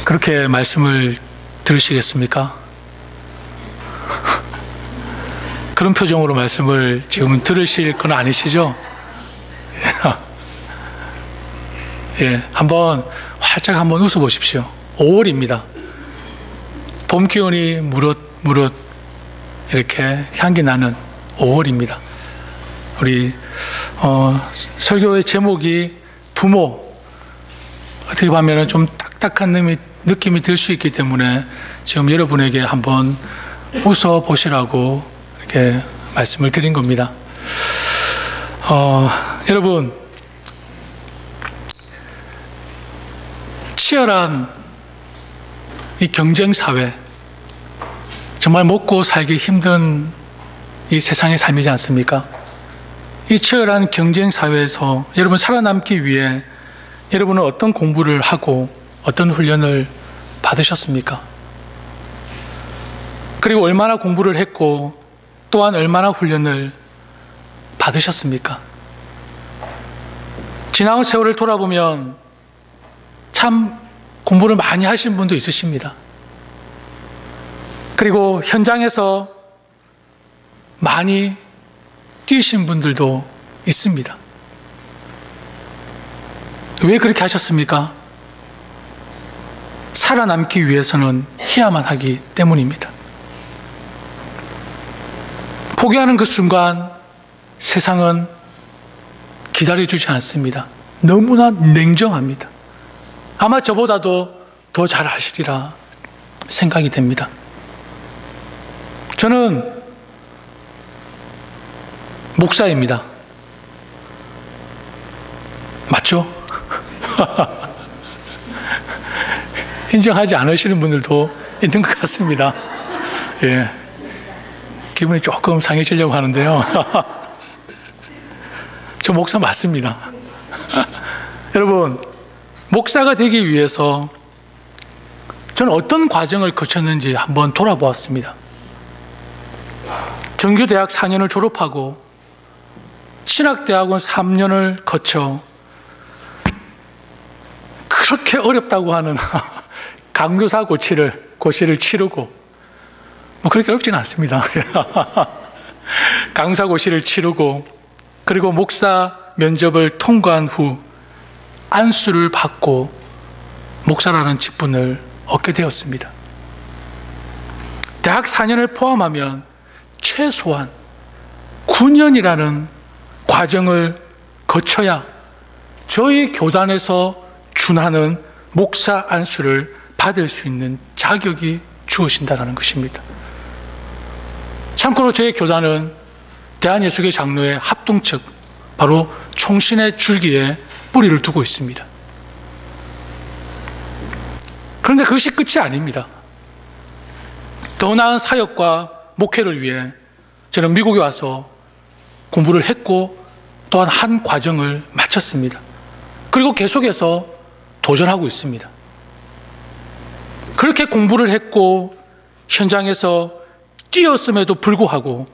그렇게 말씀을 들으시겠습니까? 그런 표정으로 말씀을 지금 들으실 건 아니시죠? 예, 활짝 한번 웃어보십시오. 5월입니다. 봄 기온이 무릇무릇 이렇게 향기 나는 5월입니다. 우리 설교의 제목이 부모, 어떻게 보면 좀 딱딱한 느낌이 들 수 있기 때문에 지금 여러분에게 한번 웃어보시라고 이렇게 말씀을 드린 겁니다. 여러분, 치열한 이 경쟁사회, 정말 먹고 살기 힘든 이 세상의 삶이지 않습니까? 이 치열한 경쟁사회에서 여러분 살아남기 위해 여러분은 어떤 공부를 하고 어떤 훈련을 받으셨습니까? 그리고 얼마나 공부를 했고 또한 얼마나 훈련을 받으셨습니까? 지나온 세월을 돌아보면 참 공부를 많이 하신 분도 있으십니다. 그리고 현장에서 많이 뛰신 분들도 있습니다. 왜 그렇게 하셨습니까? 살아남기 위해서는 해야만 하기 때문입니다. 포기하는 그 순간 세상은 기다려주지 않습니다. 너무나 냉정합니다. 아마 저보다도 더 잘 하시리라 생각이 됩니다. 저는 목사입니다. 맞죠? 인정하지 않으시는 분들도 있는 것 같습니다. 예. 기분이 조금 상해지려고 하는데요. 저 목사 맞습니다. 여러분, 목사가 되기 위해서 저는 어떤 과정을 거쳤는지 한번 돌아보았습니다. 정규대학 4년을 졸업하고 신학대학원 3년을 거쳐 그렇게 어렵다고 하는 강교사 고시를 치르고, 그렇게 어렵지는 않습니다. 강사고시를 치르고 그리고 목사 면접을 통과한 후 안수를 받고 목사라는 직분을 얻게 되었습니다. 대학 4년을 포함하면 최소한 9년이라는 과정을 거쳐야 저희 교단에서 준하는 목사 안수를 받을 수 있는 자격이 주어진다는 것입니다. 참고로 저희 교단은 대한예수교 장로회 합동측, 바로 총신의 줄기에 뿌리를 두고 있습니다. 그런데 그것이 끝이 아닙니다. 더 나은 사역과 목회를 위해 저는 미국에 와서 공부를 했고 또한 한 과정을 마쳤습니다. 그리고 계속해서 도전하고 있습니다. 그렇게 공부를 했고 현장에서 뛰었음에도 불구하고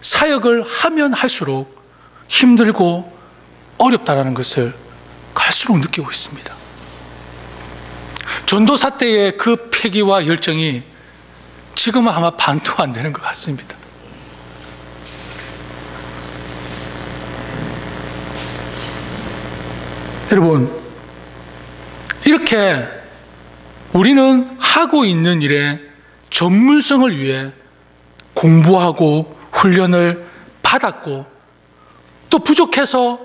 사역을 하면 할수록 힘들고 어렵다는 것을 갈수록 느끼고 있습니다. 전도사 때의 그 패기와 열정이 지금은 아마 반도 안 되는 것 같습니다. 여러분, 이렇게 우리는 하고 있는 일에 전문성을 위해 공부하고 훈련을 받았고 또 부족해서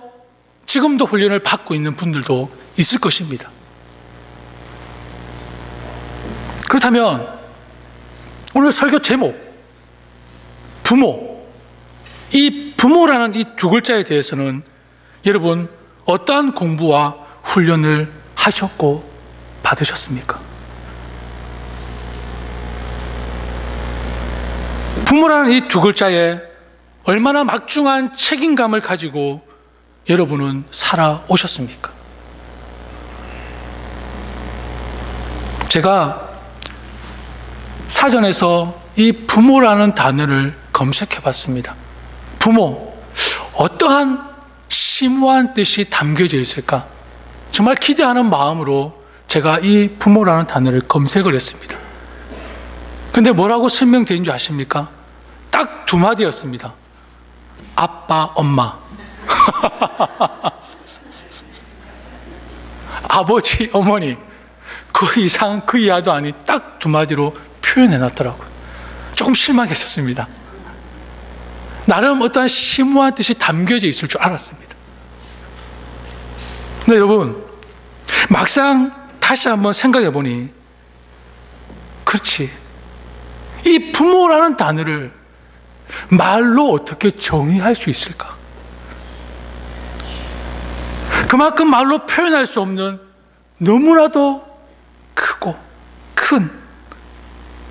지금도 훈련을 받고 있는 분들도 있을 것입니다. 그렇다면 오늘 설교 제목, 부모, 이 부모라는 이 두 글자에 대해서는 여러분 어떠한 공부와 훈련을 하셨고 받으셨습니까? 부모라는 이 두 글자에 얼마나 막중한 책임감을 가지고 여러분은 살아오셨습니까? 제가 사전에서 이 부모라는 단어를 검색해 봤습니다. 부모, 어떠한 심오한 뜻이 담겨져 있을까? 정말 기대하는 마음으로 제가 이 부모라는 단어를 검색을 했습니다. 근데 뭐라고 설명되어 있는 줄 아십니까? 딱 두 마디였습니다. 아빠, 엄마. 아버지, 어머니. 그 이상, 그 이하도 아닌 딱 두 마디로 표현해놨더라고요. 조금 실망했었습니다. 나름 어떠한 심오한 뜻이 담겨져 있을 줄 알았습니다. 근데 여러분, 막상 다시 한번 생각해 보니, 그렇지. 이 부모라는 단어를 말로 어떻게 정의할 수 있을까? 그만큼 말로 표현할 수 없는 너무나도 크고 큰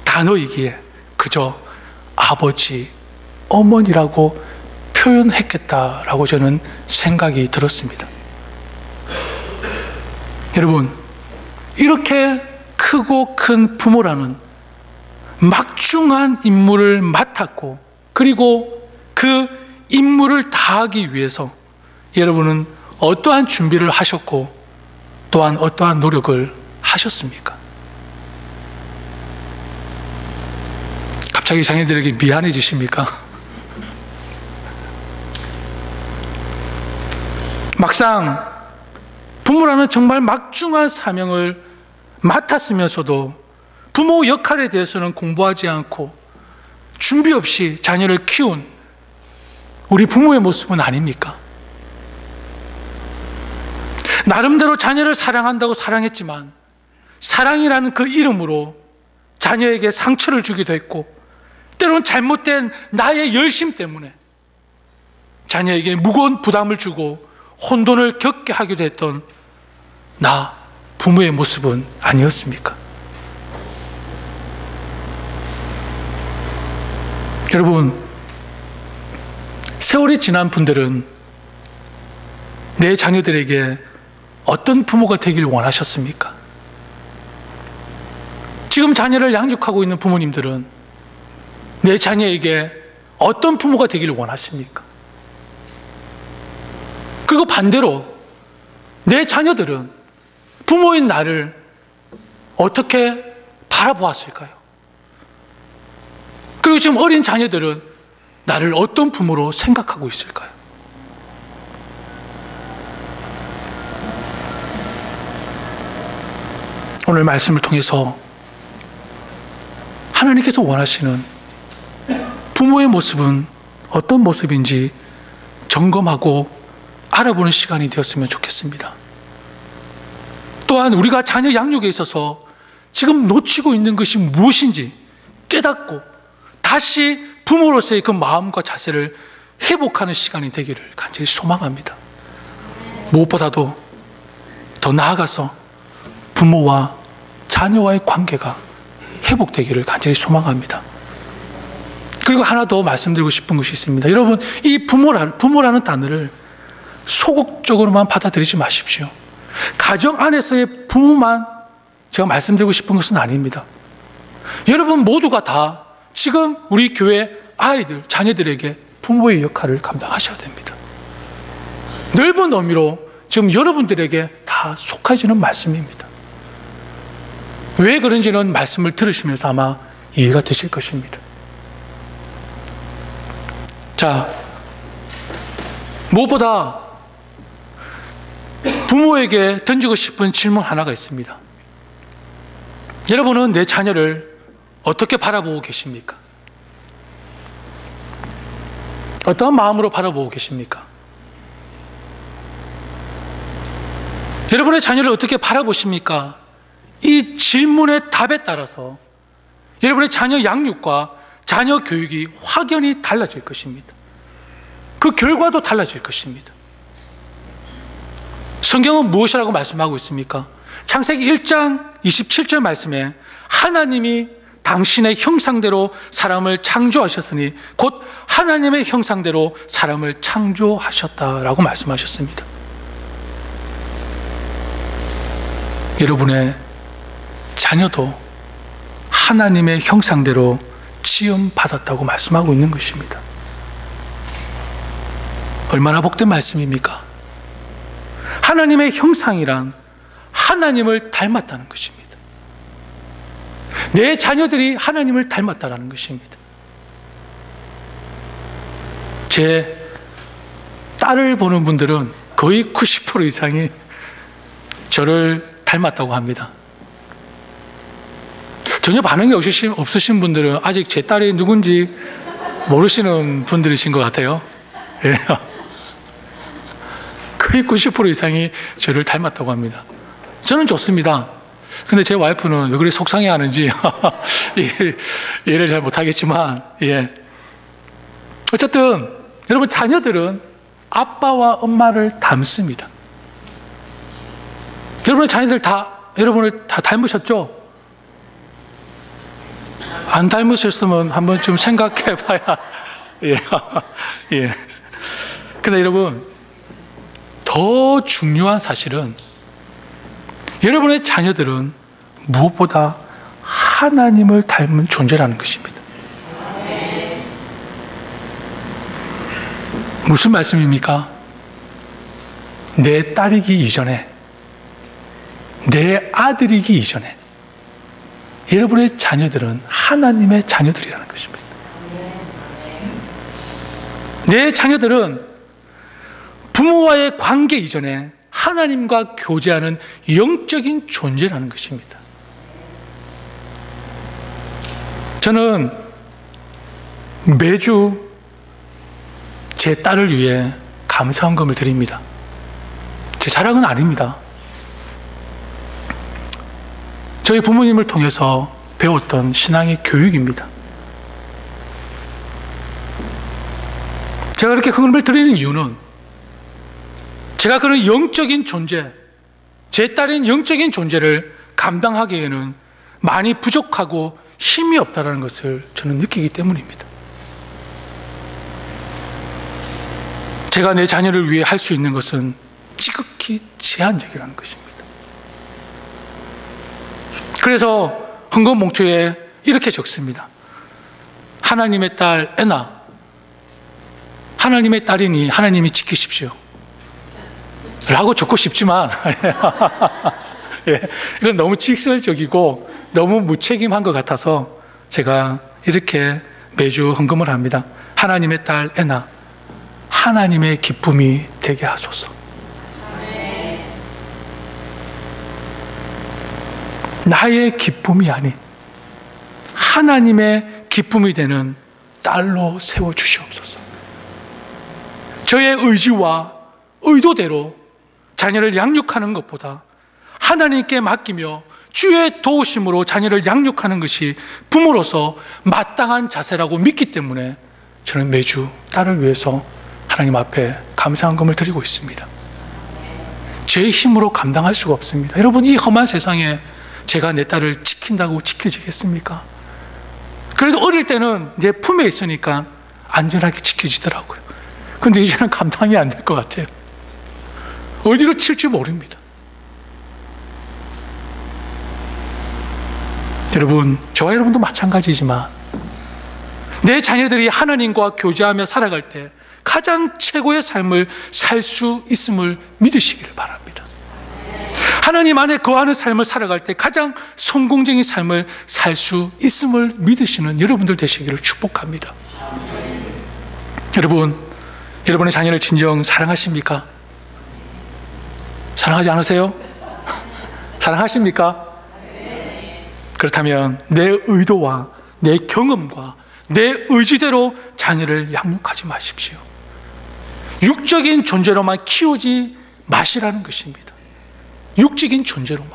단어이기에 그저 아버지, 어머니라고 표현했겠다라고 저는 생각이 들었습니다. 여러분, 이렇게 크고 큰 부모라는 막중한 임무를 맡았고, 그리고 그 임무를 다하기 위해서 여러분은 어떠한 준비를 하셨고 또한 어떠한 노력을 하셨습니까? 갑자기 자녀들에게 미안해지십니까? 막상 부모라는 정말 막중한 사명을 맡았으면서도 부모 역할에 대해서는 공부하지 않고 준비 없이 자녀를 키운 우리 부모의 모습은 아닙니까? 나름대로 자녀를 사랑한다고 사랑했지만 사랑이라는 그 이름으로 자녀에게 상처를 주기도 했고, 때로는 잘못된 나의 열심 때문에 자녀에게 무거운 부담을 주고 혼돈을 겪게 하기도 했던 나 부모의 모습은 아니었습니까? 여러분, 세월이 지난 분들은 내 자녀들에게 어떤 부모가 되길 원하셨습니까? 지금 자녀를 양육하고 있는 부모님들은 내 자녀에게 어떤 부모가 되길 원하십니까? 그리고 반대로 내 자녀들은 부모인 나를 어떻게 바라보았을까요? 그리고 지금 어린 자녀들은 나를 어떤 부모로 생각하고 있을까요? 오늘 말씀을 통해서 하나님께서 원하시는 부모의 모습은 어떤 모습인지 점검하고 알아보는 시간이 되었으면 좋겠습니다. 또한 우리가 자녀 양육에 있어서 지금 놓치고 있는 것이 무엇인지 깨닫고 다시 부모로서의 그 마음과 자세를 회복하는 시간이 되기를 간절히 소망합니다. 무엇보다도 더 나아가서 부모와 자녀와의 관계가 회복되기를 간절히 소망합니다. 그리고 하나 더 말씀드리고 싶은 것이 있습니다. 여러분, 이 부모라는 단어를 소극적으로만 받아들이지 마십시오. 가정 안에서의 부모만 제가 말씀드리고 싶은 것은 아닙니다. 여러분 모두가 다 지금 우리 교회 아이들, 자녀들에게 부모의 역할을 감당하셔야 됩니다. 넓은 의미로 지금 여러분들에게 다 속해지는 말씀입니다. 왜 그런지는 말씀을 들으시면서 아마 이해가 되실 것입니다. 자, 무엇보다 부모에게 던지고 싶은 질문 하나가 있습니다. 여러분은 내 자녀를 어떻게 바라보고 계십니까? 어떤 마음으로 바라보고 계십니까? 여러분의 자녀를 어떻게 바라보십니까? 이 질문의 답에 따라서 여러분의 자녀 양육과 자녀 교육이 확연히 달라질 것입니다. 그 결과도 달라질 것입니다. 성경은 무엇이라고 말씀하고 있습니까? 창세기 1장 27절 말씀에 하나님이 당신의 형상대로 사람을 창조하셨으니 곧 하나님의 형상대로 사람을 창조하셨다라고 말씀하셨습니다. 여러분의 자녀도 하나님의 형상대로 지음받았다고 말씀하고 있는 것입니다. 얼마나 복된 말씀입니까? 하나님의 형상이란 하나님을 닮았다는 것입니다. 내 자녀들이 하나님을 닮았다는 것입니다. 제 딸을 보는 분들은 거의 90% 이상이 저를 닮았다고 합니다. 전혀 반응이 없으신 분들은 아직 제 딸이 누군지 모르시는 분들이신 것 같아요. 예. 거의 90% 이상이 저를 닮았다고 합니다. 저는 좋습니다. 근데 제 와이프는 왜 그리 속상해 하는지 이해를 잘 못하겠지만, 예. 어쨌든 여러분, 자녀들은 아빠와 엄마를 닮습니다. 여러분의 자녀들 여러분을 다 닮으셨죠? 안 닮으셨으면 한번 좀 생각해 봐야. 예. 예. 근데 여러분, 더 중요한 사실은 여러분의 자녀들은 무엇보다 하나님을 닮은 존재라는 것입니다. 무슨 말씀입니까? 내 딸이기 이전에, 내 아들이기 이전에 여러분의 자녀들은 하나님의 자녀들이라는 것입니다. 내 자녀들은 부모와의 관계 이전에 하나님과 교제하는 영적인 존재라는 것입니다. 저는 매주 제 딸을 위해 감사헌금을 드립니다. 제 자랑은 아닙니다. 저희 부모님을 통해서 배웠던 신앙의 교육입니다. 제가 이렇게 헌금을 드리는 이유는 제가 그런 영적인 존재, 제 딸인 영적인 존재를 감당하기에는 많이 부족하고 힘이 없다는 것을 저는 느끼기 때문입니다. 제가 내 자녀를 위해 할 수 있는 것은 지극히 제한적이라는 것입니다. 그래서 헌금 봉투에 이렇게 적습니다. 하나님의 딸 애나, 하나님의 딸이니 하나님이 지키십시오 라고 적고 싶지만 예, 이건 너무 직설적이고 너무 무책임한 것 같아서 제가 이렇게 매주 헌금을 합니다. 하나님의 딸 애나, 하나님의 기쁨이 되게 하소서. 나의 기쁨이 아닌 하나님의 기쁨이 되는 딸로 세워주시옵소서. 저의 의지와 의도대로 자녀를 양육하는 것보다 하나님께 맡기며 주의 도우심으로 자녀를 양육하는 것이 부모로서 마땅한 자세라고 믿기 때문에 저는 매주 딸을 위해서 하나님 앞에 감사헌금을 드리고 있습니다. 제 힘으로 감당할 수가 없습니다. 여러분, 이 험한 세상에 제가 내 딸을 지킨다고 지켜지겠습니까? 그래도 어릴 때는 내 품에 있으니까 안전하게 지켜지더라고요. 근데 이제는 감당이 안 될 것 같아요. 어디로 튈지 모릅니다. 여러분, 저와 여러분도 마찬가지지만 내 자녀들이 하나님과 교제하며 살아갈 때 가장 최고의 삶을 살 수 있음을 믿으시기를 바랍니다. 하나님 안에 거하는 삶을 살아갈 때 가장 성공적인 삶을 살 수 있음을 믿으시는 여러분들 되시기를 축복합니다. 여러분, 여러분의 자녀를 진정 사랑하십니까? 사랑하지 않으세요? 사랑하십니까? 그렇다면 내 의도와 내 경험과 내 의지대로 자녀를 양육하지 마십시오. 육적인 존재로만 키우지 마시라는 것입니다. 육적인 존재로만.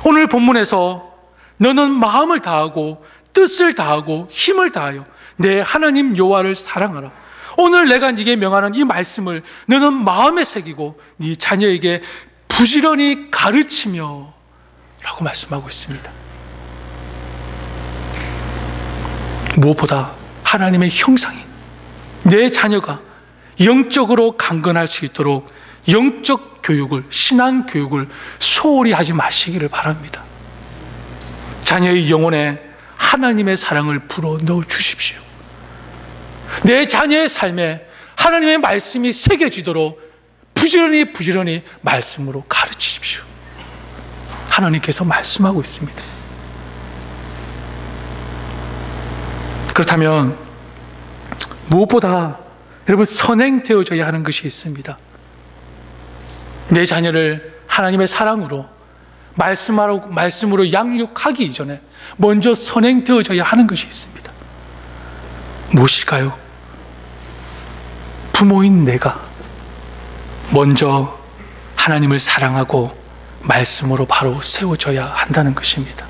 오늘 본문에서 너는 마음을 다하고 뜻을 다하고 힘을 다하여 내 하나님 여호와를 사랑하라. 오늘 내가 네게 명하는 이 말씀을 너는 마음에 새기고 네 자녀에게 부지런히 가르치며 라고 말씀하고 있습니다. 무엇보다 하나님의 형상인 내 자녀가 영적으로 강건할 수 있도록 영적 교육을, 신앙 교육을 소홀히 하지 마시기를 바랍니다. 자녀의 영혼에 하나님의 사랑을 불어넣어 주십시오. 내 자녀의 삶에 하나님의 말씀이 새겨지도록 부지런히 말씀으로 가르치십시오. 하나님께서 말씀하고 있습니다. 그렇다면 무엇보다 여러분 선행되어져야 하는 것이 있습니다. 내 자녀를 하나님의 사랑으로 말씀으로 양육하기 이전에 먼저 선행되어져야 하는 것이 있습니다. 무엇일까요? 부모인 내가 먼저 하나님을 사랑하고 말씀으로 바로 세워져야 한다는 것입니다.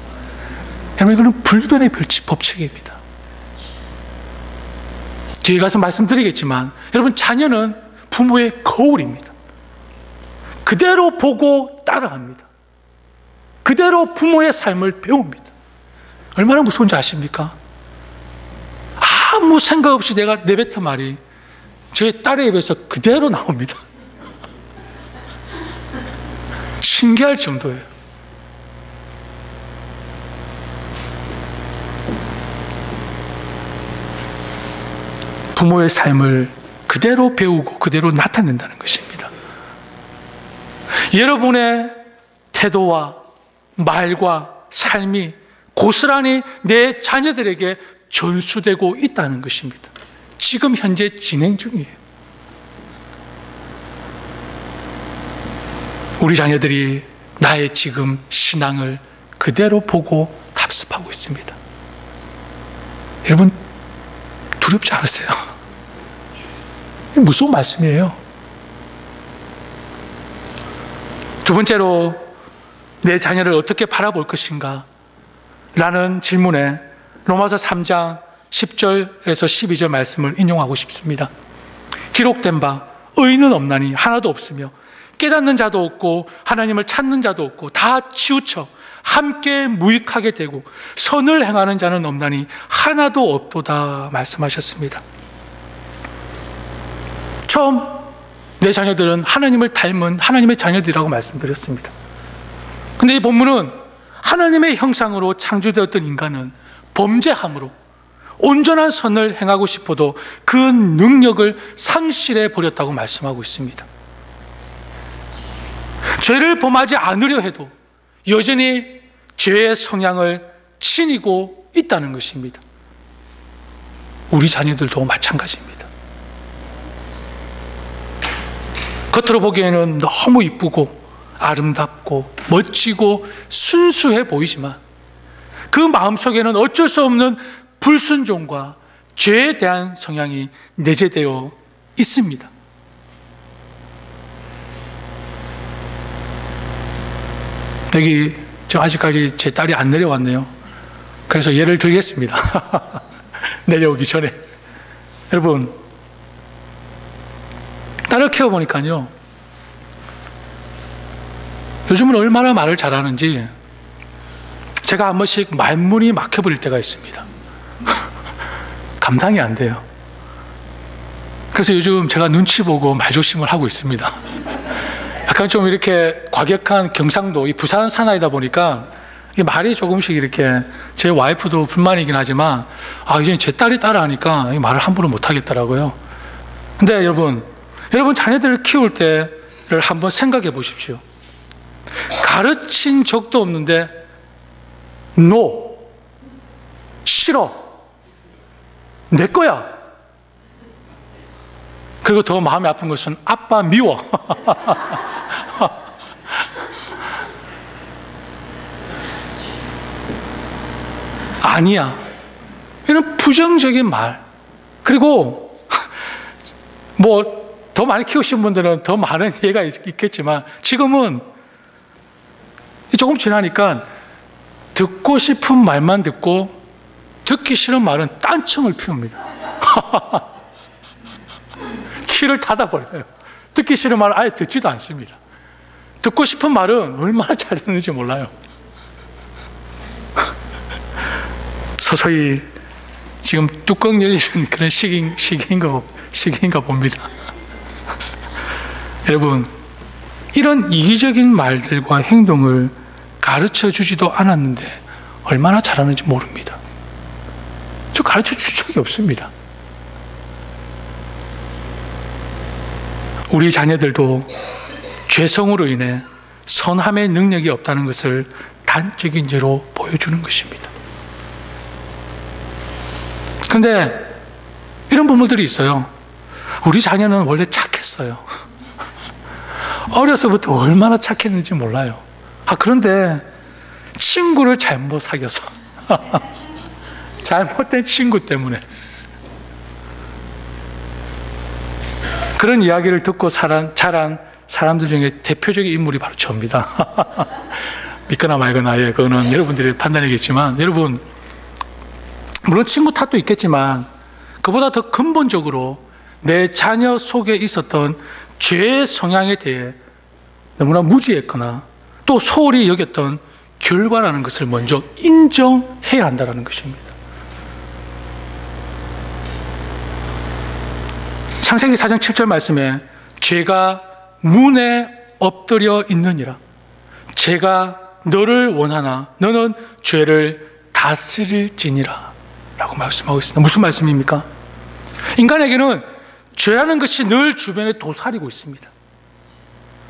여러분, 이거는 불변의 법칙입니다. 뒤에 가서 말씀드리겠지만 여러분, 자녀는 부모의 거울입니다. 그대로 보고 따라갑니다. 그대로 부모의 삶을 배웁니다. 얼마나 무서운지 아십니까? 아무 생각 없이 내가 내뱉은 말이 제 딸의 입에서 그대로 나옵니다. 신기할 정도예요. 부모의 삶을 그대로 배우고 그대로 나타낸다는 것입니다. 여러분의 태도와 말과 삶이 고스란히 내 자녀들에게 전수되고 있다는 것입니다. 지금 현재 진행 중이에요. 우리 자녀들이 나의 지금 신앙을 그대로 보고 답습하고 있습니다. 여러분, 두렵지 않으세요? 무서운 말씀이에요. 두 번째로, 내 자녀를 어떻게 바라볼 것인가? 라는 질문에 로마서 3장 10절에서 12절 말씀을 인용하고 싶습니다. 기록된 바 의인은 없나니 하나도 없으며 깨닫는 자도 없고 하나님을 찾는 자도 없고 다 치우쳐 함께 무익하게 되고 선을 행하는 자는 없나니 하나도 없도다 말씀하셨습니다. 처음 내 자녀들은 하나님을 닮은 하나님의 자녀들이라고 말씀드렸습니다. 근데 이 본문은 하나님의 형상으로 창조되었던 인간은 범죄함으로 온전한 선을 행하고 싶어도 그 능력을 상실해 버렸다고 말씀하고 있습니다. 죄를 범하지 않으려 해도 여전히 죄의 성향을 지니고 있다는 것입니다. 우리 자녀들도 마찬가지입니다. 겉으로 보기에는 너무 이쁘고 아름답고 멋지고 순수해 보이지만 그 마음속에는 어쩔 수 없는 불순종과 죄에 대한 성향이 내재되어 있습니다. 여기 저 아직까지 제 딸이 안 내려왔네요. 그래서 예를 들겠습니다. 내려오기 전에. 여러분, 딸을 키워보니까요, 요즘은 얼마나 말을 잘하는지 제가 한 번씩 말문이 막혀버릴 때가 있습니다. 감당이 안 돼요. 그래서 요즘 제가 눈치 보고 말조심을 하고 있습니다. 약간 좀 이렇게 과격한 경상도, 이 부산 사나이다 보니까 이 말이 조금씩 이렇게, 제 와이프도 불만이긴 하지만 이제 제 딸이 따라하니까 이 말을 함부로 못 하겠더라고요. 근데 여러분 자녀들을 키울 때를 한번 생각해 보십시오. 가르친 적도 없는데 no, 싫어, 내 거야. 그리고 더 마음이 아픈 것은 아빠 미워. 아니야. 이런 부정적인 말. 그리고 뭐 더 많이 키우신 분들은 더 많은 예가 있겠지만 지금은 조금 지나니까 듣고 싶은 말만 듣고 듣기 싫은 말은 딴청을 피웁니다. 귀를 닫아버려요. 듣기 싫은 말은 아예 듣지도 않습니다. 듣고 싶은 말은 얼마나 잘 듣는지 몰라요. 서서히 지금 뚜껑 열리는 그런 시기인가 봅니다. 여러분, 이런 이기적인 말들과 행동을 가르쳐 주지도 않았는데 얼마나 잘하는지 모릅니다. 저 가르쳐 준 적이 없습니다. 우리 자녀들도 죄성으로 인해 선함의 능력이 없다는 것을 단적인 예로 보여주는 것입니다. 그런데 이런 부모들이 있어요. 우리 자녀는 원래 착했어요. 어려서부터 얼마나 착했는지 몰라요. 그런데 친구를 잘못 사귀어서 잘못된 친구 때문에 그런 이야기를 듣고 자란 사람들 중에 대표적인 인물이 바로 저입니다. 믿거나 말거나, 그거는 여러분들이 판단이겠지만, 여러분, 물론 친구 탓도 있겠지만, 그보다 더 근본적으로 내 자녀 속에 있었던 죄의 성향에 대해 너무나 무지했거나 또 소홀히 여겼던 결과라는 것을 먼저 인정해야 한다는 것입니다. 창세기 4장 7절 말씀에 죄가 문에 엎드려 있느니라. 죄가 너를 원하나 너는 죄를 다스릴지니라 라고 말씀하고 있습니다. 무슨 말씀입니까? 인간에게는 죄라는 것이 늘 주변에 도사리고 있습니다.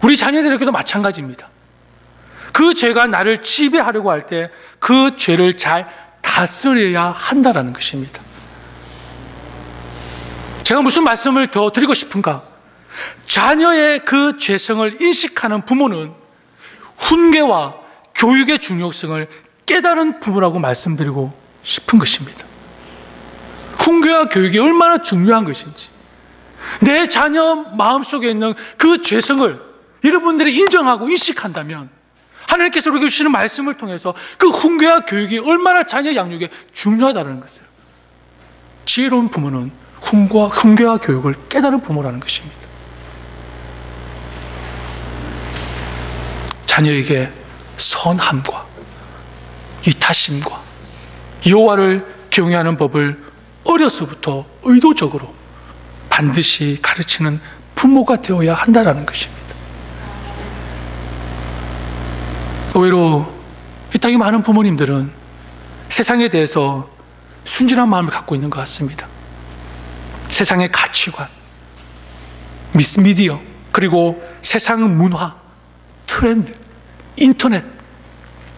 우리 자녀들에게도 마찬가지입니다. 그 죄가 나를 지배하려고 할 때 그 죄를 잘 다스려야 한다는 것입니다. 제가 무슨 말씀을 더 드리고 싶은가? 자녀의 그 죄성을 인식하는 부모는 훈계와 교육의 중요성을 깨달은 부모라고 말씀드리고 싶은 것입니다. 훈계와 교육이 얼마나 중요한 것인지, 내 자녀 마음속에 있는 그 죄성을 여러분들이 인정하고 인식한다면 하나님께서 우리에게 주시는 말씀을 통해서 그 훈계와 교육이 얼마나 자녀 양육에 중요하다는 것을, 지혜로운 부모는 훈계와 교육을 깨달은 부모라는 것입니다. 자녀에게 선함과 이타심과 여호와를 경외하는 법을 어려서부터 의도적으로 반드시 가르치는 부모가 되어야 한다는 것입니다. 의외로 이 땅의 많은 부모님들은 세상에 대해서 순진한 마음을 갖고 있는 것 같습니다. 세상의 가치관, 미디어, 그리고 세상 문화, 트렌드, 인터넷,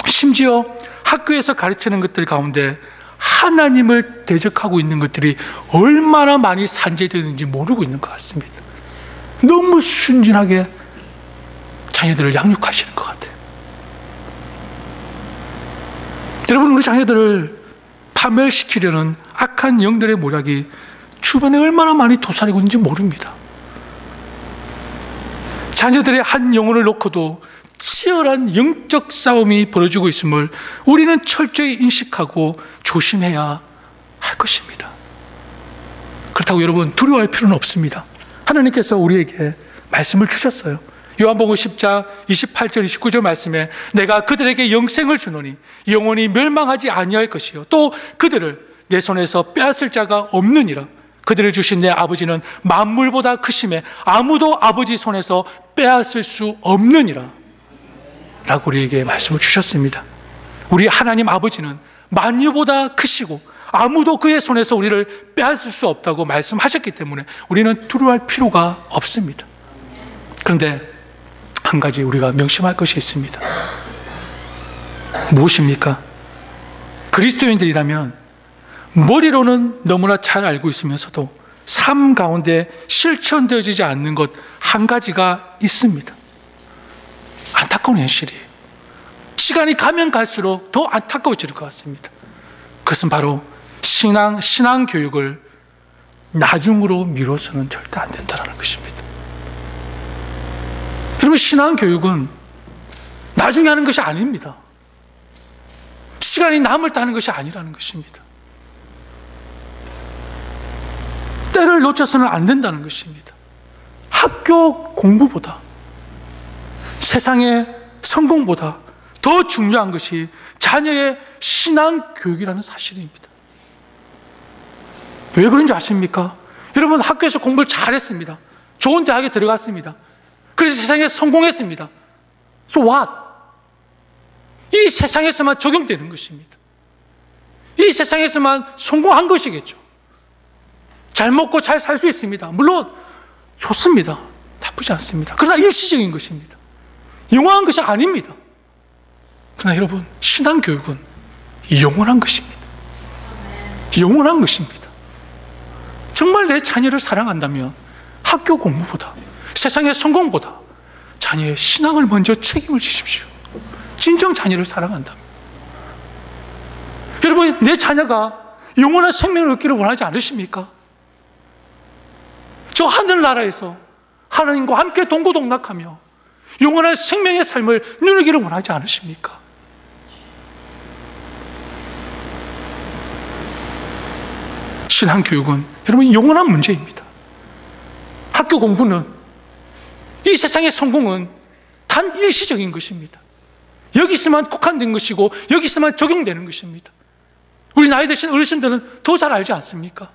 심지어 학교에서 가르치는 것들 가운데 하나님을 대적하고 있는 것들이 얼마나 많이 산재되는지 모르고 있는 것 같습니다. 너무 순진하게 자녀들을 양육하시는 것 같아요. 여러분, 우리 자녀들을 파멸시키려는 악한 영들의 모략이 주변에 얼마나 많이 도사리고 있는지 모릅니다. 자녀들의 한 영혼을 놓고도 치열한 영적 싸움이 벌어지고 있음을 우리는 철저히 인식하고 조심해야 할 것입니다. 그렇다고 여러분 두려워할 필요는 없습니다. 하나님께서 우리에게 말씀을 주셨어요. 요한복음 10장 28절 29절 말씀에 내가 그들에게 영생을 주노니 영원히 멸망하지 아니할 것이요 또 그들을 내 손에서 빼앗을 자가 없느니라. 그들을 주신 내 아버지는 만물보다 크심에 아무도 아버지 손에서 빼앗을 수 없느니라 라고 우리에게 말씀을 주셨습니다. 우리 하나님 아버지는 만유보다 크시고 아무도 그의 손에서 우리를 빼앗을 수 없다고 말씀하셨기 때문에 우리는 두려워할 필요가 없습니다. 그런데 한 가지 우리가 명심할 것이 있습니다. 무엇입니까? 그리스도인들이라면 머리로는 너무나 잘 알고 있으면서도 삶 가운데 실천되어지지 않는 것 한 가지가 있습니다. 안타까운 현실이에요. 시간이 가면 갈수록 더 안타까워질 것 같습니다. 그것은 바로 신앙 교육을 나중으로 미뤄서는 절대 안 된다는 것입니다. 여러분, 신앙 교육은 나중에 하는 것이 아닙니다. 시간이 남을 때 하는 것이 아니라는 것입니다. 때를 놓쳐서는 안 된다는 것입니다. 학교 공부보다, 세상의 성공보다 더 중요한 것이 자녀의 신앙 교육이라는 사실입니다. 왜 그런지 아십니까? 여러분, 학교에서 공부를 잘했습니다. 좋은 대학에 들어갔습니다. 그래서 세상에 성공했습니다. So what? 이 세상에서만 적용되는 것입니다. 이 세상에서만 성공한 것이겠죠. 잘 먹고 잘 살 수 있습니다. 물론 좋습니다. 나쁘지 않습니다. 그러나 일시적인 것입니다. 영원한 것이 아닙니다. 그러나 여러분, 신앙교육은 영원한 것입니다. 영원한 것입니다. 정말 내 자녀를 사랑한다면 학교 공부보다, 세상의 성공보다 자녀의 신앙을 먼저 책임을 지십시오. 진정 자녀를 사랑한다면. 여러분, 내 자녀가 영원한 생명을 얻기를 원하지 않으십니까? 저 하늘나라에서 하나님과 함께 동고동락하며 영원한 생명의 삶을 누리기를 원하지 않으십니까? 신앙교육은 여러분 영원한 문제입니다. 학교 공부는, 이 세상의 성공은 단 일시적인 것입니다. 여기 있으면 국한된 것이고 여기 있으면 적용되는 것입니다. 우리 나이 드신 어르신들은 더 잘 알지 않습니까?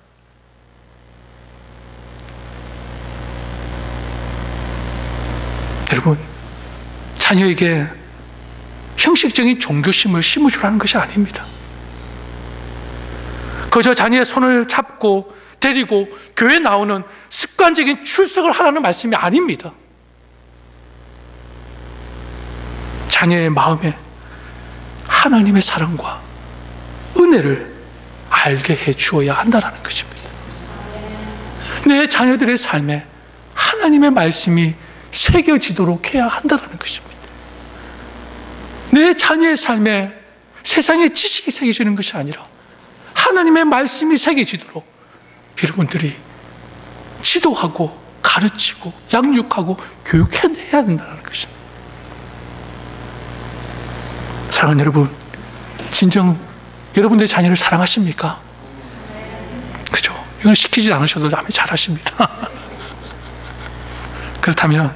여러분, 자녀에게 형식적인 종교심을 심어주라는 것이 아닙니다. 그저 자녀의 손을 잡고 데리고 교회 나오는 습관적인 출석을 하라는 말씀이 아닙니다. 자녀의 마음에 하나님의 사랑과 은혜를 알게 해 주어야 한다는 것입니다. 내 자녀들의 삶에 하나님의 말씀이 새겨지도록 해야 한다는 것입니다. 내 자녀의 삶에 세상의 지식이 새겨지는 것이 아니라 하나님의 말씀이 새겨지도록 여러분들이 지도하고 가르치고 양육하고 교육해야 된다는 것입니다. 사랑하는 여러분, 진정 여러분들의 자녀를 사랑하십니까? 그죠? 이건 시키지 않으셔도 아마 잘하십니다. 그렇다면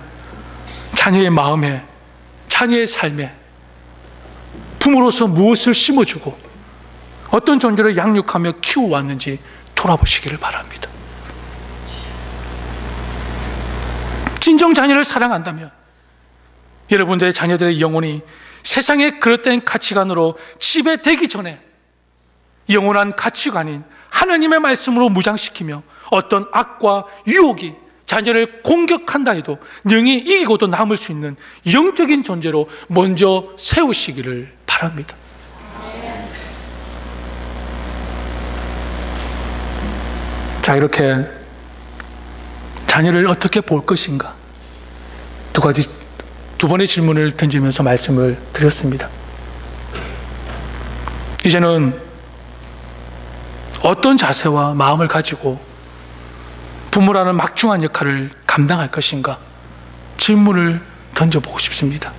자녀의 마음에, 자녀의 삶에 부모로서 무엇을 심어주고 어떤 존재를 양육하며 키워왔는지 돌아보시기를 바랍니다. 진정 자녀를 사랑한다면 여러분들의 자녀들의 영혼이 세상의 그릇된 가치관으로 지배되기 전에 영원한 가치관인 하나님의 말씀으로 무장시키며 어떤 악과 유혹이 자녀를 공격한다 해도 능히 이기고도 남을 수 있는 영적인 존재로 먼저 세우시기를 바랍니다. 자, 이렇게 자녀를 어떻게 볼 것인가, 두 번의 질문을 던지면서 말씀을 드렸습니다. 이제는 어떤 자세와 마음을 가지고 부모라는 막중한 역할을 감당할 것인가 질문을 던져보고 싶습니다.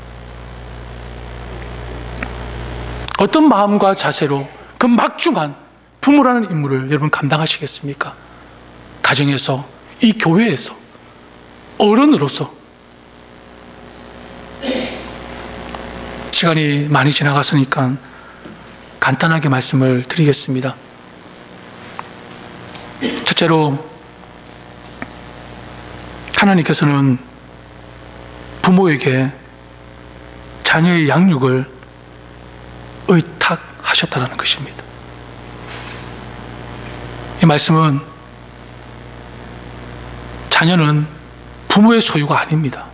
어떤 마음과 자세로 그 막중한 부모라는 임무를 여러분 감당하시겠습니까? 가정에서, 이 교회에서, 어른으로서. 시간이 많이 지나갔으니까 간단하게 말씀을 드리겠습니다. 첫째로, 하나님께서는 부모에게 자녀의 양육을 의탁하셨다는 것입니다. 이 말씀은 자녀는 부모의 소유가 아닙니다.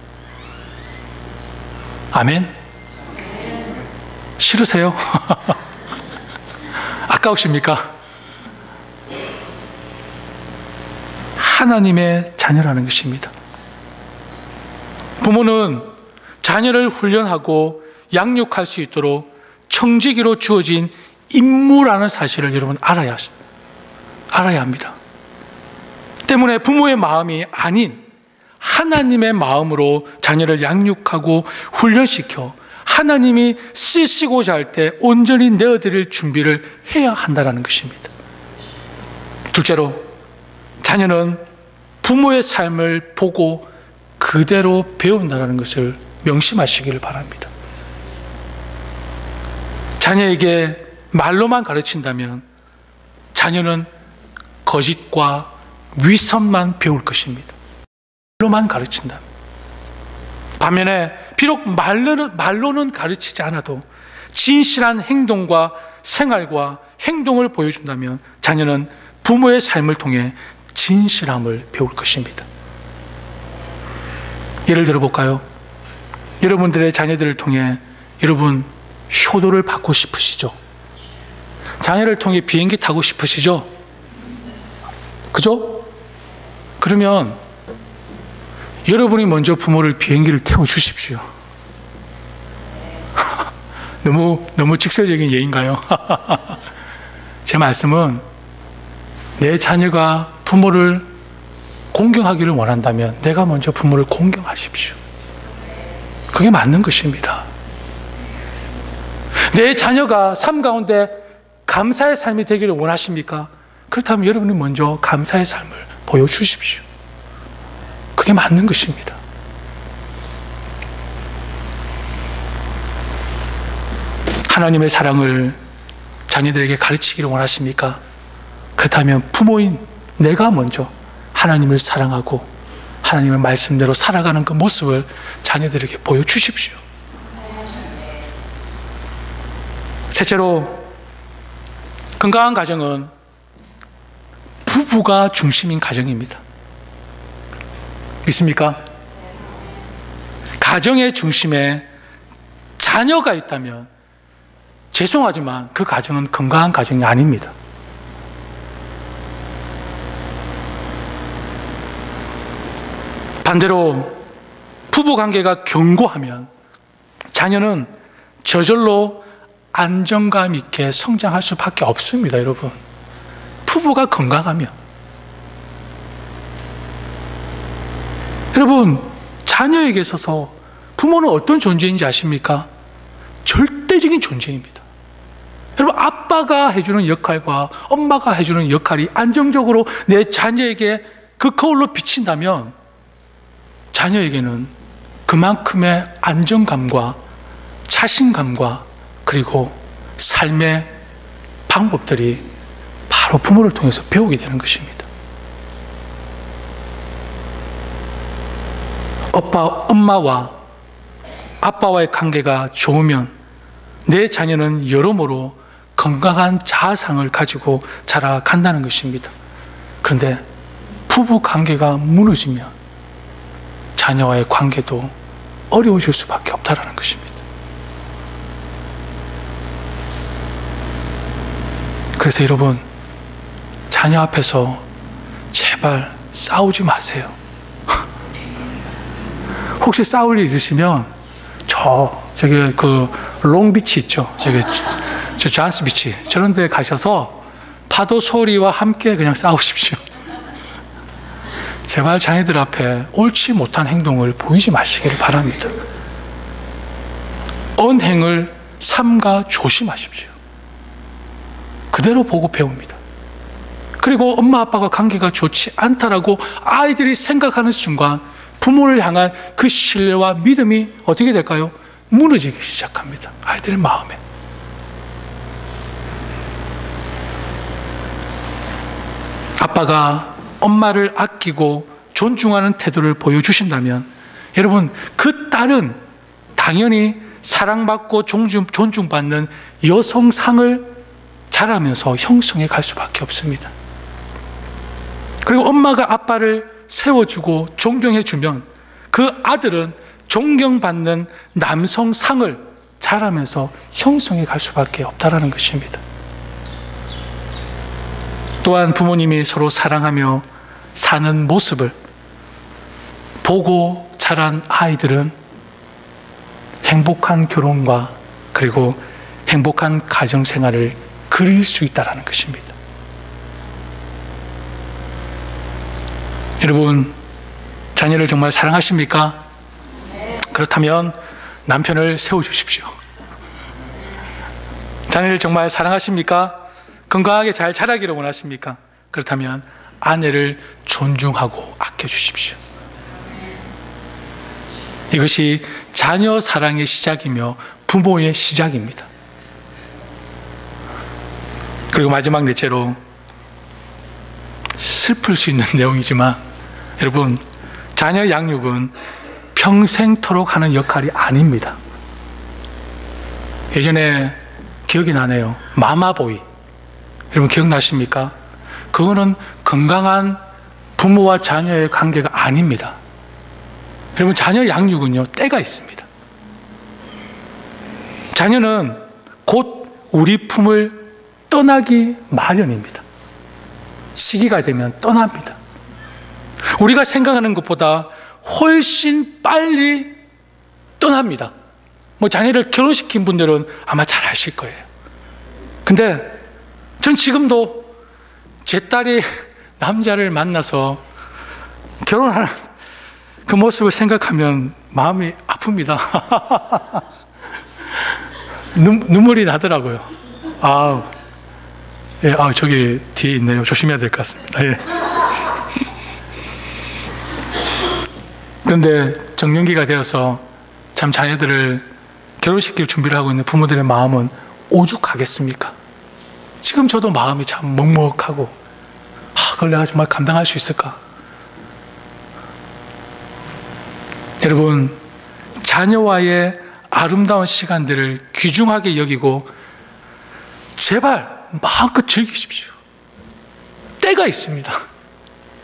아멘? 싫으세요? 아까우십니까? 하나님의 자녀라는 것입니다. 부모는 자녀를 훈련하고 양육할 수 있도록 청지기로 주어진 임무라는 사실을 여러분 알아야 합니다. 때문에 부모의 마음이 아닌 하나님의 마음으로 자녀를 양육하고 훈련시켜 하나님이 쓰시고자 할 때 온전히 내어드릴 준비를 해야 한다는 것입니다. 둘째로, 자녀는 부모의 삶을 보고 그대로 배운다는 것을 명심하시기를 바랍니다. 자녀에게 말로만 가르친다면 자녀는 거짓과 위선만 배울 것입니다. 말로만 가르친다. 반면에 비록 말로는 가르치지 않아도 진실한 행동과 생활과 행동을 보여준다면 자녀는 부모의 삶을 통해 진실함을 배울 것입니다. 예를 들어 볼까요? 여러분들의 자녀들을 통해 여러분 효도를 받고 싶으시죠? 자녀를 통해 비행기 타고 싶으시죠? 그죠? 그러면 여러분이 먼저 부모를 비행기를 태워주십시오. 너무 직설적인 예인가요? 제 말씀은 내 자녀가 부모를 공경하기를 원한다면 내가 먼저 부모를 공경하십시오. 그게 맞는 것입니다. 내 자녀가 삶 가운데 감사의 삶이 되기를 원하십니까? 그렇다면 여러분이 먼저 감사의 삶을 보여주십시오. 그게 맞는 것입니다. 하나님의 사랑을 자녀들에게 가르치기를 원하십니까? 그렇다면 부모인 내가 먼저 하나님을 사랑하고 하나님의 말씀대로 살아가는 그 모습을 자녀들에게 보여주십시오. 셋째로, 건강한 가정은 부부가 중심인 가정입니다. 믿습니까? 가정의 중심에 자녀가 있다면 죄송하지만 그 가정은 건강한 가정이 아닙니다. 반대로 부부관계가 견고하면 자녀는 저절로 안정감 있게 성장할 수밖에 없습니다. 여러분, 부부가 건강하면. 여러분, 자녀에게 있어서 부모는 어떤 존재인지 아십니까? 절대적인 존재입니다. 여러분, 아빠가 해주는 역할과 엄마가 해주는 역할이 안정적으로 내 자녀에게 그 거울로 비친다면 자녀에게는 그만큼의 안정감과 자신감과 그리고 삶의 방법들이 바로 부모를 통해서 배우게 되는 것입니다. 엄마와 아빠와의 관계가 좋으면 내 자녀는 여러모로 건강한 자아상을 가지고 자라간다는 것입니다. 그런데 부부 관계가 무너지면 자녀와의 관계도 어려워질 수밖에 없다는 것입니다. 그래서 여러분, 자녀 앞에서 제발 싸우지 마세요. 혹시 싸울 일 있으시면 저기 그 롱비치 있죠? 저 잔스 비치 저런 데 가셔서 파도 소리와 함께 그냥 싸우십시오. 제발 자녀들 앞에 옳지 못한 행동을 보이지 마시기를 바랍니다. 언행을 삼가 조심하십시오. 그대로 보고 배웁니다. 그리고 엄마 아빠가 관계가 좋지 않다라고 아이들이 생각하는 순간 부모를 향한 그 신뢰와 믿음이 어떻게 될까요? 무너지기 시작합니다. 아이들의 마음에. 아빠가 엄마를 아끼고 존중하는 태도를 보여주신다면 여러분, 그 딸은 당연히 사랑받고 존중받는 여성상을 자라면서 형성해 갈 수밖에 없습니다. 그리고 엄마가 아빠를 세워주고 존경해주면 그 아들은 존경받는 남성상을 자라면서 형성해 갈 수밖에 없다는 것입니다. 또한 부모님이 서로 사랑하며 사는 모습을 보고 자란 아이들은 행복한 결혼과 그리고 행복한 가정생활을 그릴 수 있다는 것입니다. 여러분, 자녀를 정말 사랑하십니까? 그렇다면 남편을 세워주십시오. 자녀를 정말 사랑하십니까? 건강하게 잘 자라기를 원하십니까? 그렇다면 아내를 존중하고 아껴주십시오. 이것이 자녀 사랑의 시작이며 부모의 시작입니다. 그리고 마지막 넷째로, 슬플 수 있는 내용이지만 여러분, 자녀 양육은 평생토록 하는 역할이 아닙니다. 예전에 기억이 나네요. 마마보이. 여러분 기억나십니까? 그거는 건강한 부모와 자녀의 관계가 아닙니다. 여러분, 자녀 양육은요, 때가 있습니다. 자녀는 곧 우리 품을 떠나기 마련입니다. 시기가 되면 떠납니다. 우리가 생각하는 것보다 훨씬 빨리 떠납니다. 자녀를 결혼시킨 분들은 아마 잘 아실 거예요. 근데 전 지금도 제 딸이 남자를 만나서 결혼하는 그 모습을 생각하면 마음이 아픕니다. 눈물이 나더라고요. 예, 저기 뒤에 있네요. 조심해야 될 것 같습니다. 예. 그런데 정년기가 되어서 참 자녀들을 결혼시킬 준비를 하고 있는 부모들의 마음은 오죽하겠습니까? 지금 저도 마음이 참 먹먹하고, 그걸 내가 정말 감당할 수 있을까? 여러분, 자녀와의 아름다운 시간들을 귀중하게 여기고 제발 마음껏 즐기십시오. 때가 있습니다.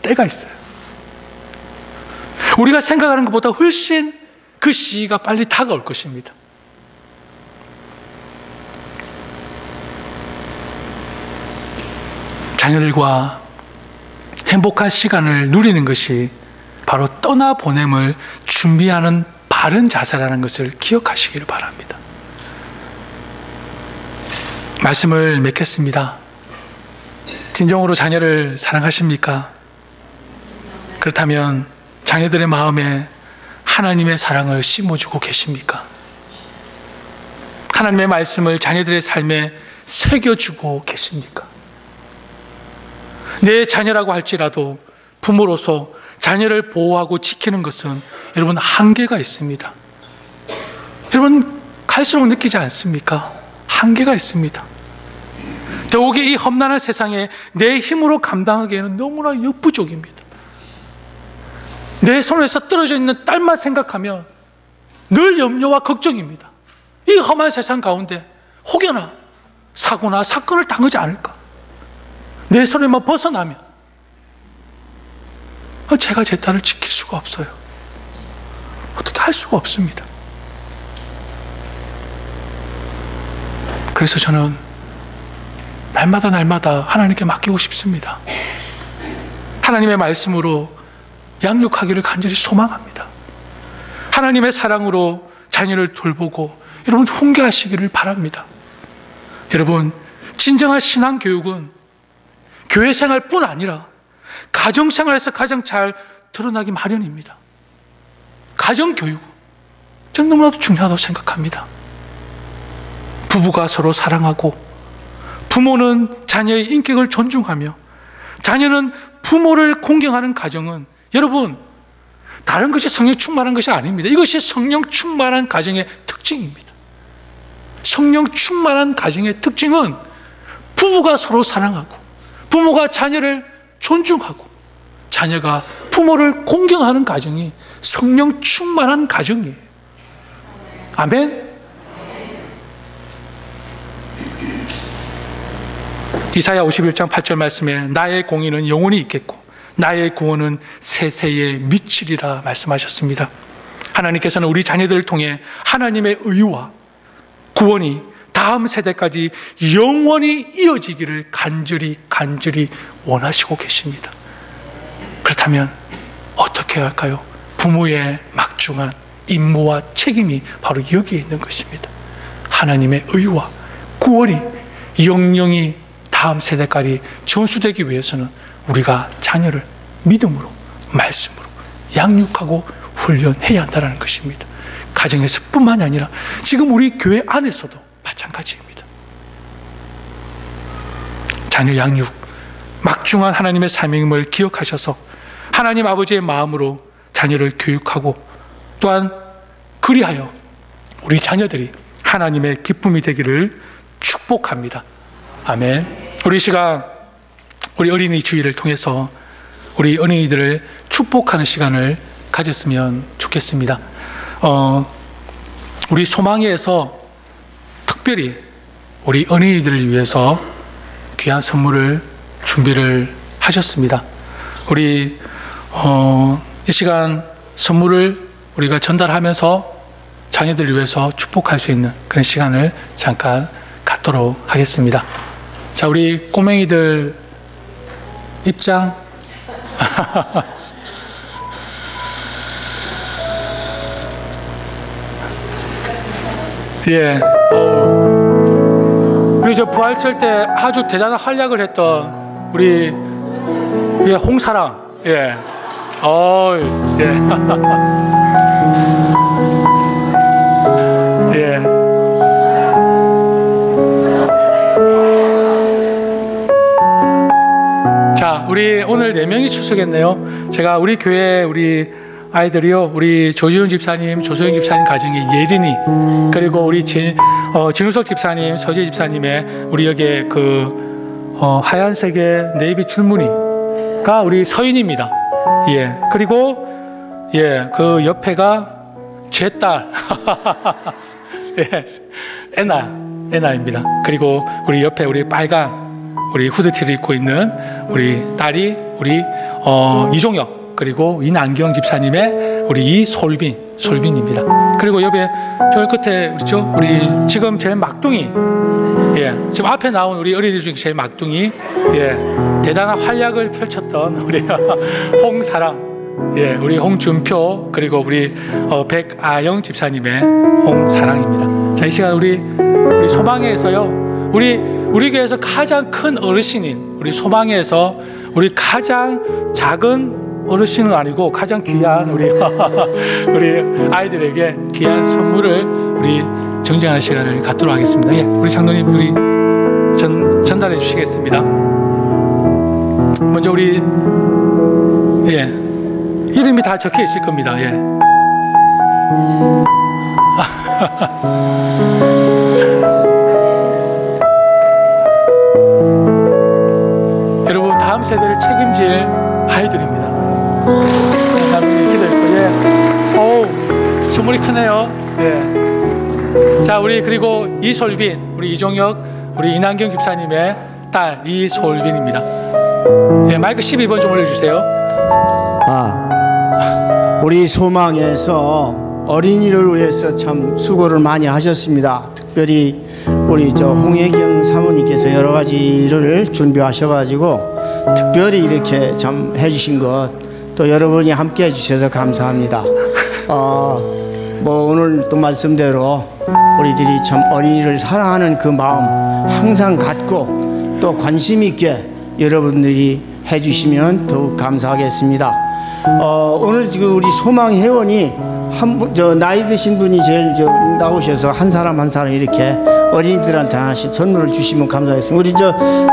때가 있어요. 우리가 생각하는 것보다 훨씬 그 시기가 빨리 다가올 것입니다. 자녀들과 행복한 시간을 누리는 것이 바로 떠나보냄을 준비하는 바른 자세라는 것을 기억하시기를 바랍니다. 말씀을 맺겠습니다. 진정으로 자녀를 사랑하십니까? 그렇다면 자녀들의 마음에 하나님의 사랑을 심어주고 계십니까? 하나님의 말씀을 자녀들의 삶에 새겨주고 계십니까? 내 자녀라고 할지라도 부모로서 자녀를 보호하고 지키는 것은 여러분 한계가 있습니다. 여러분 갈수록 느끼지 않습니까? 한계가 있습니다. 더욱이 이 험난한 세상에 내 힘으로 감당하기에는 너무나 역부족입니다. 내 손에서 떨어져 있는 딸만 생각하면 늘 염려와 걱정입니다. 이 험한 세상 가운데 혹여나 사고나 사건을 당하지 않을까? 내 손에만 벗어나면 제가 제 딸을 지킬 수가 없어요. 어떻게 할 수가 없습니다. 그래서 저는 날마다 하나님께 맡기고 싶습니다. 하나님의 말씀으로 양육하기를 간절히 소망합니다. 하나님의 사랑으로 자녀를 돌보고 여러분 훈계하시기를 바랍니다. 여러분, 진정한 신앙교육은 교회 생활뿐 아니라 가정생활에서 가장 잘 드러나기 마련입니다. 가정교육, 저는 너무나도 중요하다고 생각합니다. 부부가 서로 사랑하고 부모는 자녀의 인격을 존중하며 자녀는 부모를 공경하는 가정은 여러분 다른 것이 성령 충만한 것이 아닙니다. 이것이 성령 충만한 가정의 특징입니다. 성령 충만한 가정의 특징은 부부가 서로 사랑하고 부모가 자녀를 존중하고 자녀가 부모를 공경하는 가정이 성령 충만한 가정이에요. 아멘. 이사야 51장 8절 말씀에 나의 공의는 영원히 있겠고 나의 구원은 세세에 미치리라 말씀하셨습니다. 하나님께서는 우리 자녀들을 통해 하나님의 의와 구원이 다음 세대까지 영원히 이어지기를 간절히 원하시고 계십니다. 그렇다면 어떻게 해야 할까요? 부모의 막중한 임무와 책임이 바로 여기에 있는 것입니다. 하나님의 의와 구원이 영영이 다음 세대까지 전수되기 위해서는 우리가 자녀를 믿음으로 말씀으로 양육하고 훈련해야 한다는 것입니다. 가정에서 뿐만이 아니라 지금 우리 교회 안에서도 마찬가지입니다. 자녀 양육, 막중한 하나님의 사명임을 기억하셔서 하나님 아버지의 마음으로 자녀를 교육하고 또한 그리하여 우리 자녀들이 하나님의 기쁨이 되기를 축복합니다. 아멘. 우리 시간, 우리 어린이 주일을 통해서 우리 어린이들을 축복하는 시간을 가졌으면 좋겠습니다. 우리 소망회에서 특별히 우리 어린이들을 위해서 귀한 선물을 준비를 하셨습니다. 우리 이 시간 선물을 우리가 전달하면서 자녀들을 위해서 축복할 수 있는 그런 시간을 잠깐 갖도록 하겠습니다. 자, 우리 꼬맹이들 입장. 예, 우리 저 부활절 때 아주 대단한 활약을 했던 우리 홍사랑, 예, 예, 예. 자, 우리 오늘 4명이 출석했네요. 제가 우리 교회 우리 아이들이요, 우리 조지훈 집사님, 조소영 집사님 가정의 예린이, 그리고 우리 진우석 집사님, 서재 집사님의 우리 여기에 하얀색의 네이비 줄무늬가 우리 서인입니다. 예, 그리고 예, 그 옆에가 제 딸, 예, 애나입니다. 그리고 우리 옆에 우리 빨간 우리 후드티를 입고 있는 우리 딸이 우리 이종혁, 그리고 이난경 집사님의 우리 솔빈입니다. 그리고 옆에 저 끝에 그렇죠? 우리 지금 제일 막둥이, 예, 지금 앞에 나온 우리 어린이들 중에 제일 막둥이, 예, 대단한 활약을 펼쳤던 우리 홍사랑, 예, 우리 홍준표, 그리고 우리 백아영 집사님의 홍사랑입니다. 자, 이 시간 우리 소망회에서요, 우리 교회에서 가장 큰 어르신인 우리 소망회에서 우리 가장 작은 어르신은 아니고 가장 귀한 우리 아이들에게 귀한 선물을 우리 정정하는 시간을 갖도록 하겠습니다. 예, 우리 장로님 우리 전달해 주시겠습니다. 먼저 우리 예, 이름이 다 적혀 있을 겁니다. 예. 여러분, 다음 세대를 책임질 아이들입니다. 기도했어. 예. 어우, 선물이 크네요. 예. 자, 우리 그리고 이솔빈, 우리 이종혁, 우리 이난경 집사님의 딸 이솔빈입니다. 예, 마이크 12번 좀 올려주세요. 우리 소망에서 어린이를 위해서 참 수고를 많이 하셨습니다. 특별히 우리 홍혜경 사모님께서 여러 가지를 준비하셔가지고 특별히 이렇게 참 해주신 것, 또 여러분이 함께 해주셔서 감사합니다. 오늘 또 말씀대로 우리들이 참 어린이를 사랑하는 그 마음 항상 갖고 또 관심 있게 여러분들이 해주시면 더욱 감사하겠습니다. 오늘 지금 우리 소망 회원이 나이 드신 분이 제일 나오셔서 한 사람 한 사람 이렇게 어린이들한테 하나씩 선물을 주시면 감사하겠습니다. 우리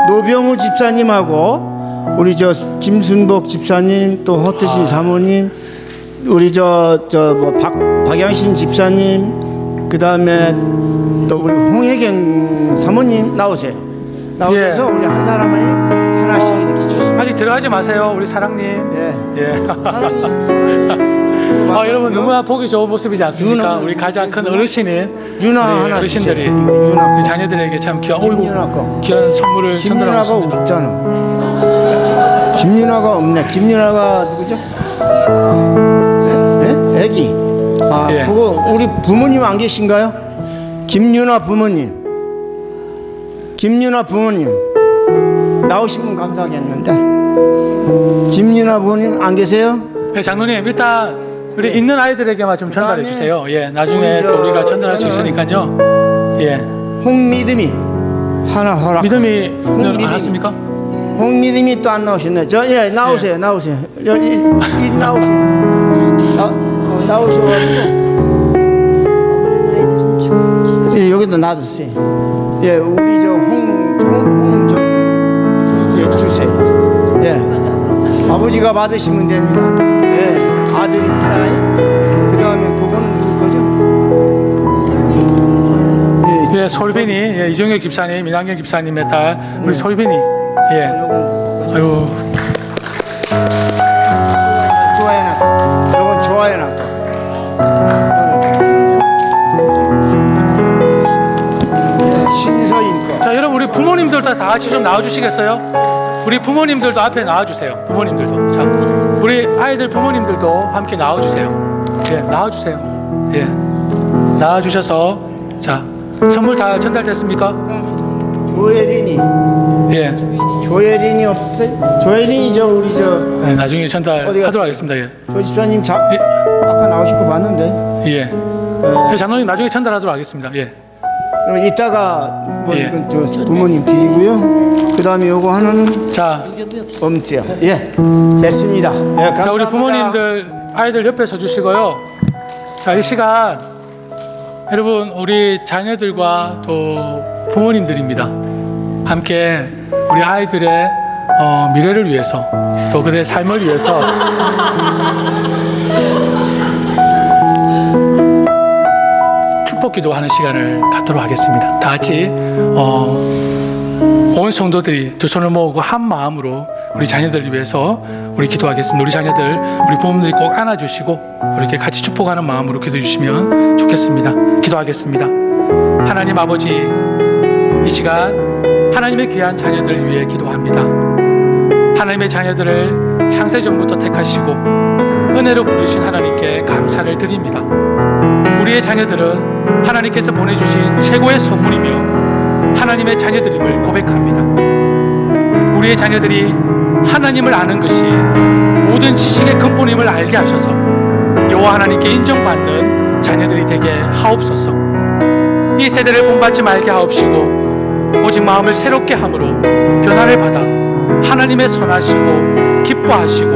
노병우 집사님하고 우리 김순복 집사님, 또 허트신 사모님, 우리 박양신 집사님, 그 다음에 또 우리 홍혜경 사모님 나오세요. 나오셔서 예. 우리 한 사람을 하나씩 이렇게 주시면. 아직 들어가지 마세요, 우리 사랑님. 예. 예. 여러분 너무나 보기 좋은 모습이지 않습니까? 우리 가장 큰 어르신인 유나 하나 어르신들이 유나. 우리 자녀들에게 참 귀한 선물을 전달하고 있습니다. 없잖아. 김유나가 없네. 김유나가 누구죠? 네? 애기. 예. 그거 우리 부모님 안 계신가요? 김유나 부모님 나오시면 감사하겠는데. 김유나 부모님 안 계세요? 네, 장로님 일단 우리 있는 아이들에게만 좀 전달해 주세요. 예, 나중에 또 우리가 전달할 수 있으니까요. 예. 홍미듬이 하나 허락. 믿음이는 안 왔습니까? 홍미듬이 또 안 나오셨네. 예, 나오세요. 예. 나오세요. 여기 나오세요. 나오셔가지고. 예, 여기도 놔두세요. 예, 우리 예, 주세요. 예, 아버지가 받으시면 됩니다. 예, 아들입니다. 그 다음에 그거는 누구 거죠? 예, 솔빈이, 예, 이종혁 집사님, 이난경 집사님의 딸 우리 솔빈이. 예. 아이고. 좋아해놨고, 이건 좋아해놨고. 신서인 거. 자, 여러분 우리 부모님들도 다 같이 좀 나와주시겠어요? 우리 부모님들도 앞에 나와주세요. 부모님들도. 자, 우리 아이들 부모님들도 함께 나와주세요. 예, 나와주세요. 예. 나와주셔서 자, 선물 다 전달됐습니까? 조혜린이. 예. 조혜린이 없어요? 조혜린이죠, 우리 저. 네, 나중에 전달하도록 하겠습니다. 예. 조 집사님 예. 아까 나오실 거 봤는데. 예. 예. 장로님 나중에 전달하도록 하겠습니다. 예. 그럼 이따가 뭐 예. 이건 저 부모님 드리고요. 그다음에 요거 하나는 자, 엄지요. 예, 됐습니다. 예, 감사합니다. 자, 우리 부모님들 아이들 옆에 서주시고요. 자, 이 시간 여러분 우리 자녀들과 또 부모님들입니다. 함께 우리 아이들의 미래를 위해서 또 그들의 삶을 위해서 축복기도 하는 시간을 갖도록 하겠습니다. 다 같이 온 성도들이 두 손을 모으고 한 마음으로 우리 자녀들을 위해서 우리 기도하겠습니다. 우리 자녀들, 우리 부모님들이 꼭 안아주시고 이렇게 같이 축복하는 마음으로 기도해 주시면 좋겠습니다. 기도하겠습니다. 하나님 아버지, 이 시간 하나님의 귀한 자녀들을 위해 기도합니다. 하나님의 자녀들을 창세전부터 택하시고 은혜로 부르신 하나님께 감사를 드립니다. 우리의 자녀들은 하나님께서 보내주신 최고의 선물이며 하나님의 자녀들임을 고백합니다. 우리의 자녀들이 하나님을 아는 것이 모든 지식의 근본임을 알게 하셔서 여호와 하나님께 인정받는 자녀들이 되게 하옵소서. 이 세대를 본받지 말게 하옵시고 오직 마음을 새롭게 함으로 변화를 받아 하나님의 선하시고 기뻐하시고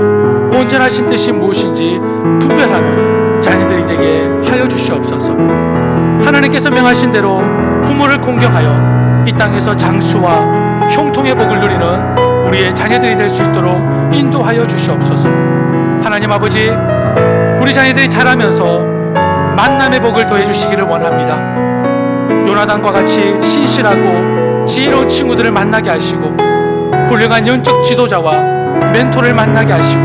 온전하신 뜻이 무엇인지 분별하는 자녀들이 되게 하여 주시옵소서. 하나님께서 명하신 대로 부모를 공경하여 이 땅에서 장수와 형통의 복을 누리는 우리의 자녀들이 될 수 있도록 인도하여 주시옵소서. 하나님 아버지, 우리 자녀들이 자라면서 만남의 복을 더해 주시기를 원합니다. 요나단과 같이 신실하고 지혜로운 친구들을 만나게 하시고 훌륭한 영적 지도자와 멘토를 만나게 하시고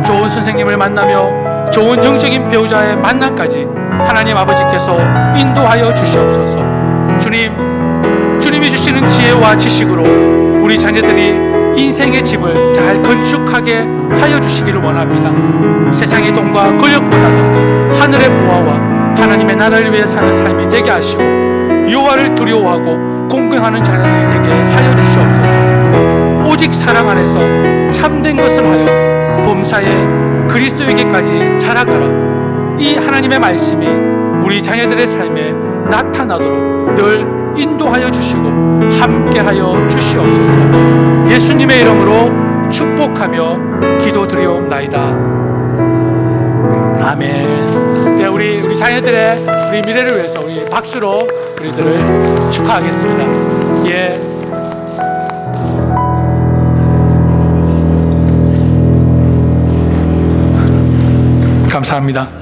좋은 선생님을 만나며 좋은 영적인 배우자의 만남까지 하나님 아버지께서 인도하여 주시옵소서. 주님이 주시는 지혜와 지식으로 우리 자녀들이 인생의 집을 잘 건축하게 하여 주시기를 원합니다. 세상의 돈과 권력보다는 하늘의 보화와 하나님의 나라를 위해 사는 삶이 되게 하시고 여호와를 두려워하고 공경하는 자녀들이 되게 하여 주시옵소서. 오직 사랑 안에서 참된 것을 하여 범사에 그리스도에게까지 자라가라. 이 하나님의 말씀이 우리 자녀들의 삶에 나타나도록 늘 인도하여 주시고 함께하여 주시옵소서. 예수님의 이름으로 축복하며 기도드리옵나이다. 아멘. 네, 우리 자녀들의 우리 미래를 위해서 우리 박수로 우리들을 축하하겠습니다. 예. 감사합니다.